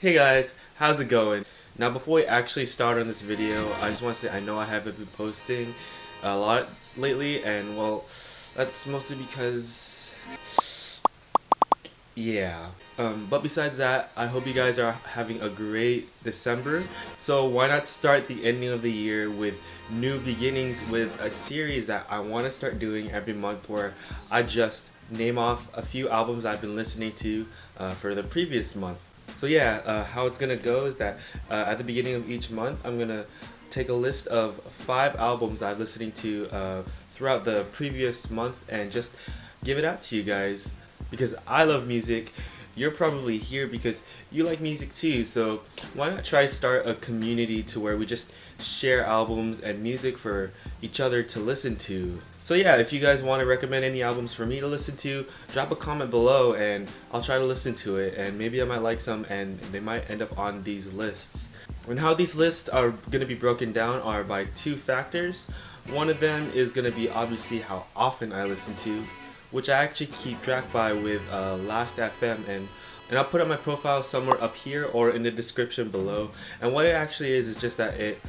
Hey guys, how's it going? Now before we actually start on this video, I just want to say I know I haven't been posting a lot lately, and well, that's mostly because yeah. But besides that, I hope you guys are having a great December. So why not start the ending of the year with new beginnings with a series that I want to start doing every month where I just name off a few albums I've been listening to for the previous month. So yeah, how it's gonna go is that at the beginning of each month, I'm gonna take a list of 5 albums I've listening to throughout the previous month and just give it out to you guys because I love music. You're probably here because you like music too, so why not try start a community to where we just share albums and music for each other to listen to. So yeah, if you guys want to recommend any albums for me to listen to, drop a comment below and I'll try to listen to it, and maybe I might like some and they might end up on these lists. And how these lists are going to be broken down are by 2 factors. One of them is going to be obviously how often I listen to, which I actually keep track by with Last.fm, and I'll put up my profile somewhere up here or in the description below. And what it actually is just that it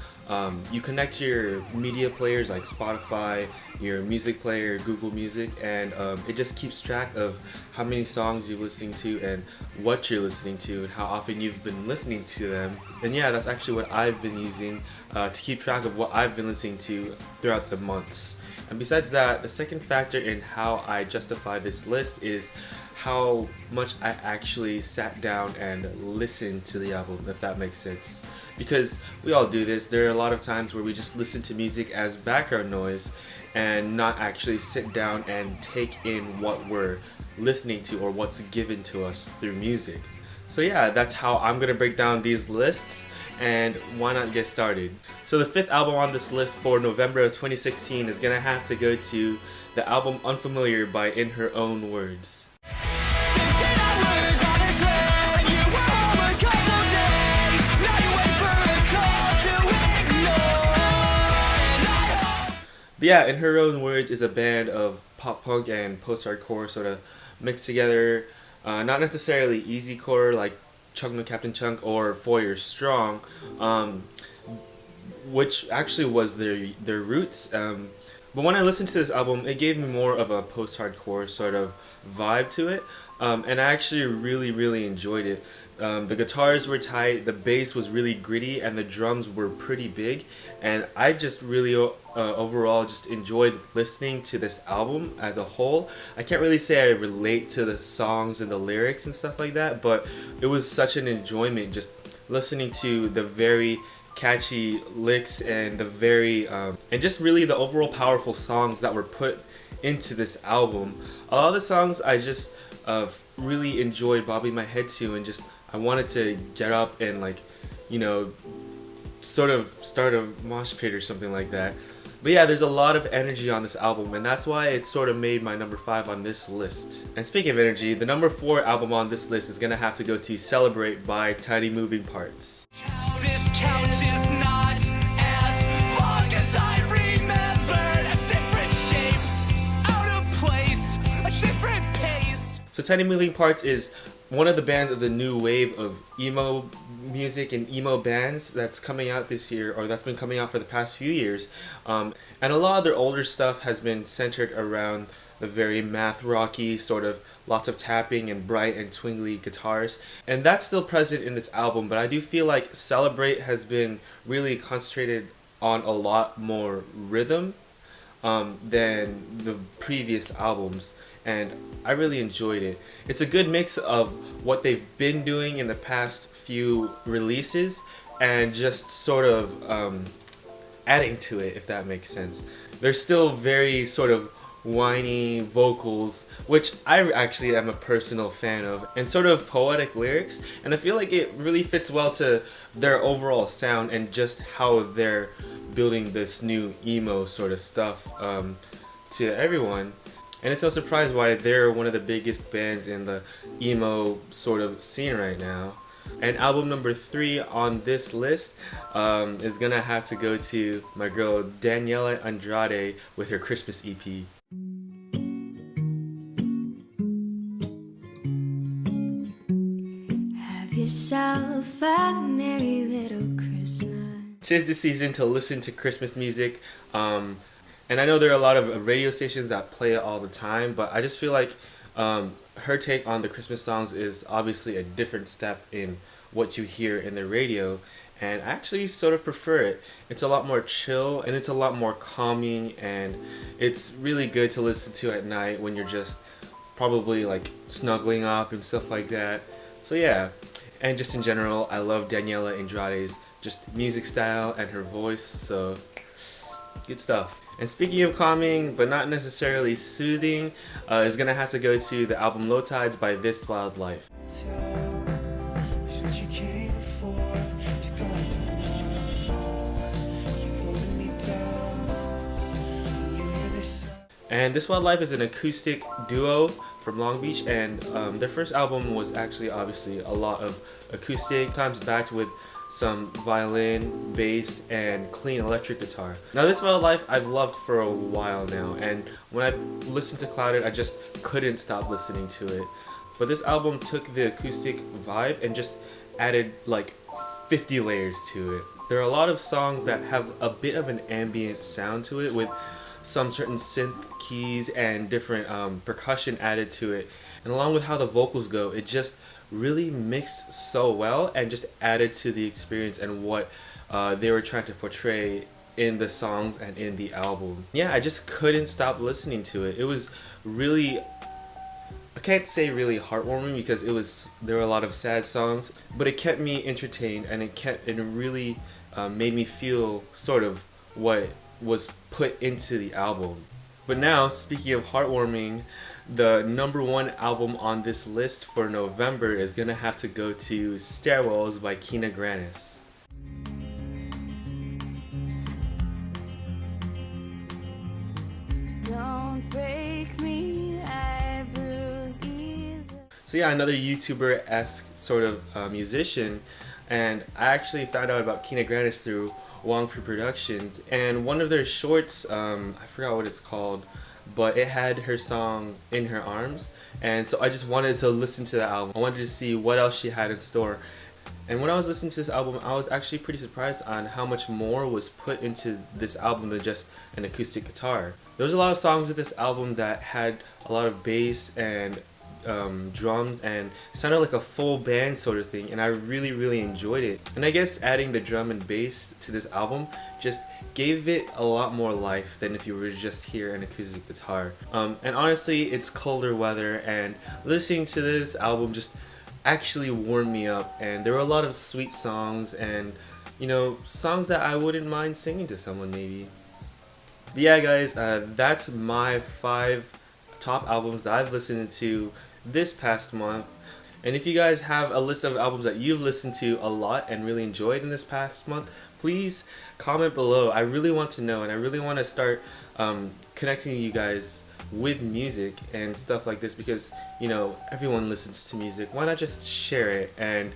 you connect your media players like Spotify, your music player, Google Music, and it just keeps track of how many songs you're listening to and what you're listening to and how often you've been listening to them. And yeah, that's actually what I've been using to keep track of what I've been listening to throughout the months. And besides that, the second factor in how I justify this list is how much I actually sat down and listened to the album, if that makes sense. Because we all do this. There are a lot of times where we just listen to music as background noise and not actually sit down and take in what we're listening to or what's given to us through music. So yeah, that's how I'm gonna break down these lists, and why not get started. So the 5th album on this list for November of 2016 is gonna have to go to the album Unfamiliar by In Her Own Words. But yeah, In Her Own Words is a band of pop punk and post-hardcore sort of mixed together. Not necessarily easycore like Chunk No Captain Chunk or Four Years Strong, which actually was their roots. But when I listened to this album, it gave me more of a post-hardcore sort of vibe to it, and I actually really enjoyed it. The guitars were tight, the bass was really gritty, and the drums were pretty big, and I just really overall just enjoyed listening to this album as a whole. I can't really say I relate to the songs and the lyrics and stuff like that, but it was such an enjoyment just listening to the very catchy licks and the very and just really the overall powerful songs that were put into this album. A lot of the songs I just really enjoyed bobbing my head to, and just I wanted to get up and, like, you know, sort of start a mosh pit or something like that. But yeah, there's a lot of energy on this album, and that's why it sort of made my number 5 on this list. And speaking of energy, the number 4 album on this list is gonna have to go to Celebrate by Tiny Moving Parts. So Tiny Moving Parts is one of the bands of the new wave of emo music and emo bands that's coming out this year, or that's been coming out for the past few years. And a lot of their older stuff has been centered around the very math rocky, sort of lots of tapping and bright and twingly guitars. And that's still present in this album, but I do feel like Celebrate has been really concentrated on a lot more rhythm than the previous albums, and I really enjoyed it. It's a good mix of what they've been doing in the past few releases and just sort of adding to it, if that makes sense. There's still very sort of whiny vocals, which I actually am a personal fan of, and sort of poetic lyrics, and I feel like it really fits well to their overall sound and just how they're building this new emo sort of stuff to everyone. And it's no surprise why they're one of the biggest bands in the emo sort of scene right now. And album number 3 on this list is gonna have to go to my girl Daniela Andrade with her Christmas EP. You yourself a merry little Christmas. Tis the season to listen to Christmas music. And I know there are a lot of radio stations that play it all the time, but I just feel like her take on the Christmas songs is obviously a different step in what you hear in the radio. And I actually sort of prefer it. It's a lot more chill and it's a lot more calming, and it's really good to listen to at night when you're just probably like snuggling up and stuff like that. So yeah, and just in general, I love Daniela Andrade's just music style and her voice, so good stuff. And speaking of calming but not necessarily soothing, is gonna have to go to the album Low Tides by This Wild Life. And This Wild Life is an acoustic duo from Long Beach, and their first album was actually obviously a lot of acoustic, times backed with some violin, bass, and clean electric guitar. Now This Wild Life I've loved for a while now, and when I listened to Clouded I just couldn't stop listening to it. But this album took the acoustic vibe and just added like 50 layers to it. There are a lot of songs that have a bit of an ambient sound to it, with some certain synth keys and different percussion added to it. And along with how the vocals go, it just really mixed so well and just added to the experience and what they were trying to portray in the songs and in the album. Yeah, I just couldn't stop listening to it. It was really, I can't say really heartwarming because there were a lot of sad songs, but it kept me entertained, and it really made me feel sort of what was put into the album. But now, speaking of heartwarming, the #1 album on this list for November is gonna have to go to Stairwells by Kina Grannis. Don't break me, I bruise easy. So yeah, another YouTuber-esque sort of musician, and I actually found out about Kina Grannis through Wong Fu Productions, and one of their shorts, I forgot what it's called, but it had her song In Her Arms, and so I just wanted to listen to the album. I wanted to see what else she had in store. And when I was listening to this album, I was actually pretty surprised on how much more was put into this album than just an acoustic guitar. There was a lot of songs with this album that had a lot of bass and drums and sounded like a full band sort of thing, and I really enjoyed it. And I guess adding the drum and bass to this album just gave it a lot more life than if you were to just hear an acoustic guitar. And honestly, it's colder weather, and listening to this album just actually warmed me up, and there were a lot of sweet songs and, you know, songs that I wouldn't mind singing to someone maybe. But yeah guys, that's my 5 top albums that I've listened to this past month. And if you guys have a list of albums that you've listened to a lot and really enjoyed in this past month, please comment below. I really want to know, and I really want to start connecting you guys with music and stuff like this, because, you know, everyone listens to music. Why not just share it and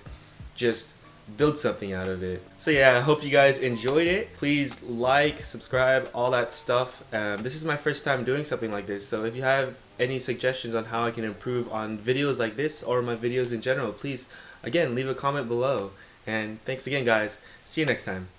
just build something out of it? So yeah, I hope you guys enjoyed it. Please like, subscribe, all that stuff. This is my first time doing something like this, so if you have any suggestions on how I can improve on videos like this or my videos in general, please again leave a comment below. And thanks again guys. See you next time.